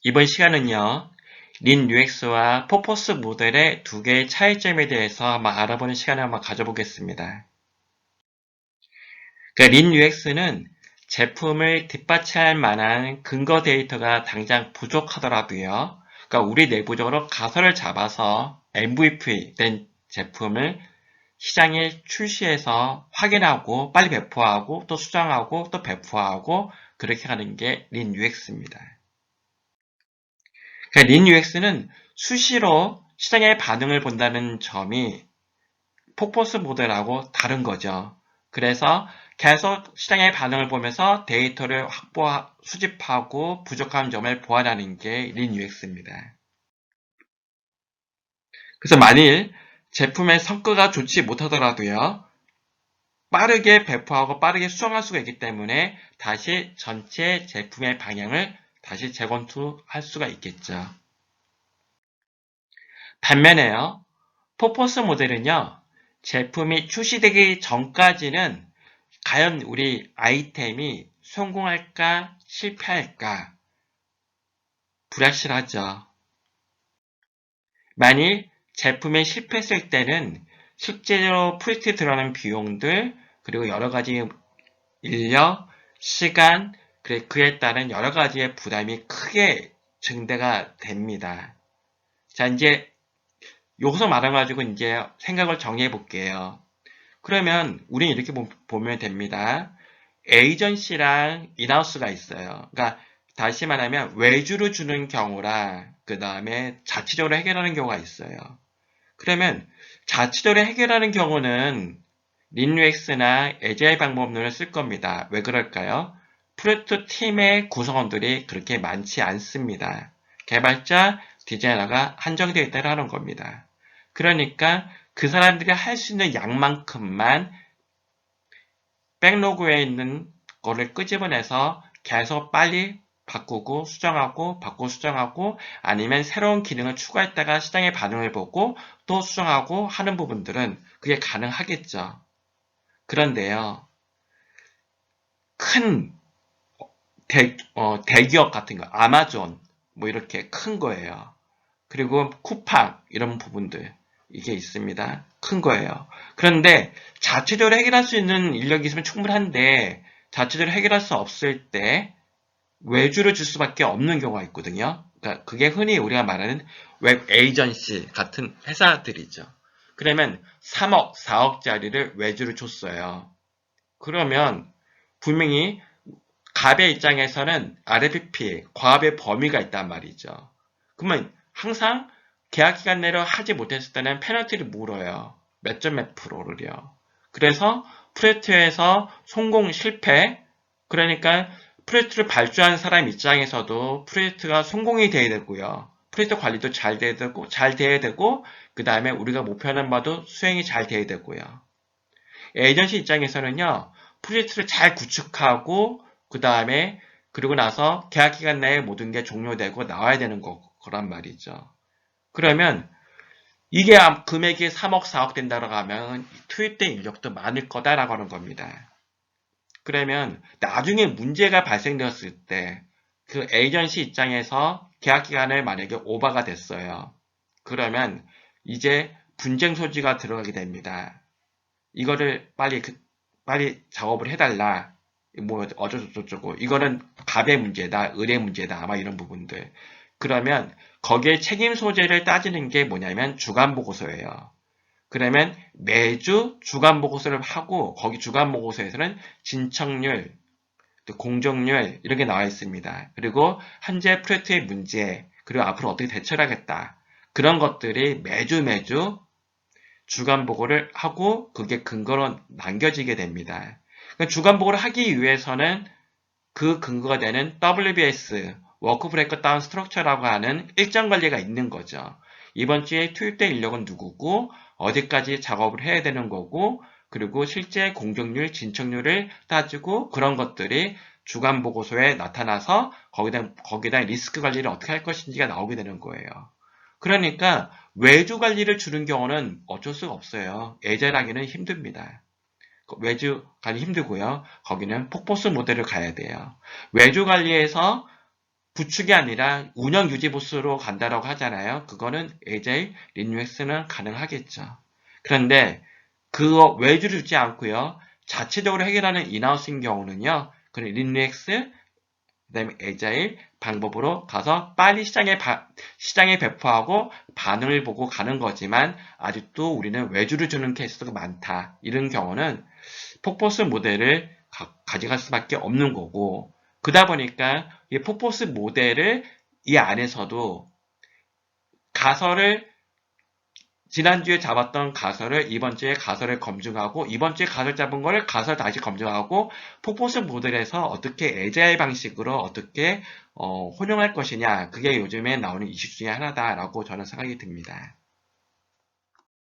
이번 시간은요, 린 UX와 포포스 모델의 두 개의 차이점에 대해서 한번 알아보는 시간을 한번 가져보겠습니다. 린 UX는 제품을 뒷받침할 만한 근거 데이터가 당장 부족하더라도요, 우리 내부적으로 가설을 잡아서 MVP 된 제품을 시장에 출시해서 확인하고 빨리 배포하고 또 수정하고 또 배포하고 그렇게 하는 게 린 UX입니다. 린 UX는 수시로 시장의 반응을 본다는 점이 포포스 모델하고 다른 거죠. 그래서 계속 시장의 반응을 보면서 데이터를 수집하고 부족한 점을 보완하는 게 린 UX입니다. 그래서 만일 제품의 성과가 좋지 못하더라도요, 빠르게 배포하고 빠르게 수정할 수가 있기 때문에 다시 전체 제품의 방향을 다시 재검토할 수가 있겠죠. 반면에요, 포포스 모델은요, 제품이 출시되기 전까지는 과연 우리 아이템이 성공할까 실패할까 불확실하죠. 만일 제품이 실패했을 때는 실제로 프로젝트에 들어가는 비용들 그리고 여러 가지 인력, 시간 그에 따른 여러 가지의 부담이 크게 증대가 됩니다. 자, 이제 여기서 말아가지고 이제 생각을 정리해 볼게요. 그러면 우리는 이렇게 보면 됩니다. 에이전시랑 인하우스가 있어요. 그러니까 다시 말하면 외주를 주는 경우랑 그 다음에 자체적으로 해결하는 경우가 있어요. 그러면 자체적으로 해결하는 경우는 린유엑스나 에자일 방법론을 쓸 겁니다. 왜 그럴까요? 프로젝트 팀의 구성원들이 그렇게 많지 않습니다. 개발자, 디자이너가 한정되어 있다는 겁니다. 그러니까 그 사람들이 할 수 있는 양만큼만 백로그에 있는 거를 끄집어내서 계속 빨리 바꾸고 수정하고 바꾸고 수정하고 아니면 새로운 기능을 추가했다가 시장의 반응을 보고 또 수정하고 하는 부분들은 그게 가능하겠죠. 그런데요, 큰 대기업 같은 거, 아마존 뭐 이렇게 큰 거예요. 그리고 쿠팡 이런 부분들 이게 있습니다. 큰 거예요. 그런데 자체적으로 해결할 수 있는 인력이 있으면 충분한데 자체적으로 해결할 수 없을 때 외주를 줄 수밖에 없는 경우가 있거든요. 그러니까 그게 흔히 우리가 말하는 웹 에이전시 같은 회사들이죠. 그러면 3억, 4억짜리를 외주를 줬어요. 그러면 분명히 갑의 입장에서는 RFP, 과업의 범위가 있단 말이죠. 그러면 항상 계약 기간 내로 하지 못했을 때는 페널티를 물어요. 몇 점 몇 프로를요. 그래서 프로젝트에서 성공 실패, 그러니까 프로젝트를 발주한 사람 입장에서도 프로젝트가 성공이 돼야 되고요. 프로젝트 관리도 잘 돼야 되고, 그 다음에 우리가 목표하는 바도 수행이 잘 돼야 되고요. 에이전시 입장에서는요, 프로젝트를 잘 구축하고, 그 다음에, 그리고 나서 계약 기간 내에 모든 게 종료되고 나와야 되는 거란 말이죠. 그러면, 이게 금액이 3억, 4억 된다고 하면 투입된 인력도 많을 거다라고 하는 겁니다. 그러면 나중에 문제가 발생되었을 때 그 에이전시 입장에서 계약 기간을 만약에 오버가 됐어요. 그러면 이제 분쟁 소지가 들어가게 됩니다. 이거를 빨리 작업을 해달라. 뭐 어쩌고저쩌고 이거는 갑의 문제다, 을의 문제다, 아마 이런 부분들. 그러면 거기에 책임 소재를 따지는 게 뭐냐면 주간 보고서예요. 그러면 매주 주간 보고서를 하고 거기 주간 보고서에서는 진척률, 공정률 이런 게 나와 있습니다. 그리고 현재 프로젝트의 문제, 그리고 앞으로 어떻게 대처를 하겠다. 그런 것들이 매주 주간 보고를 하고 그게 근거로 남겨지게 됩니다. 그러니까 주간 보고를 하기 위해서는 그 근거가 되는 WBS, 워크 브레이크 다운 스트럭처라고 하는 일정 관리가 있는 거죠. 이번 주에 투입된 인력은 누구고 어디까지 작업을 해야 되는 거고 그리고 실제 공정률, 진척률을 따지고 그런 것들이 주간 보고서에 나타나서 거기다 리스크 관리를 어떻게 할 것인지가 나오게 되는 거예요. 그러니까 외주 관리를 주는 경우는 어쩔 수가 없어요. 애절하기는 힘듭니다. 외주 관리 힘들고요. 거기는 폭포스 모델을 가야 돼요. 외주 관리에서 부축이 아니라 운영 유지 보수로 간다라고 하잖아요. 그거는 AJ, 리눅스는 가능하겠죠. 그런데 그거 외주를 주지 않고요. 자체적으로 해결하는 인하우스인 경우는요. 그런 리눅스, 그다음에 에자일 방법으로 가서 빨리 시장에 배포하고 반응을 보고 가는 거지만 아직도 우리는 외주를 주는 케이스가 많다. 이런 경우는 폭포스 모델을 가져갈 수밖에 없는 거고 그러다 보니까 이 폭포스 모델을 이 안에서도 가설을 지난주에 잡았던 가설을 이번 주에 가설을 검증하고 이번 주에 가설 잡은 거를 가설 다시 검증하고 폭포스 모델에서 어떻게 에자일 방식으로 어떻게 혼용할 것이냐 그게 요즘에 나오는 이슈 중에 하나다라고 저는 생각이 듭니다.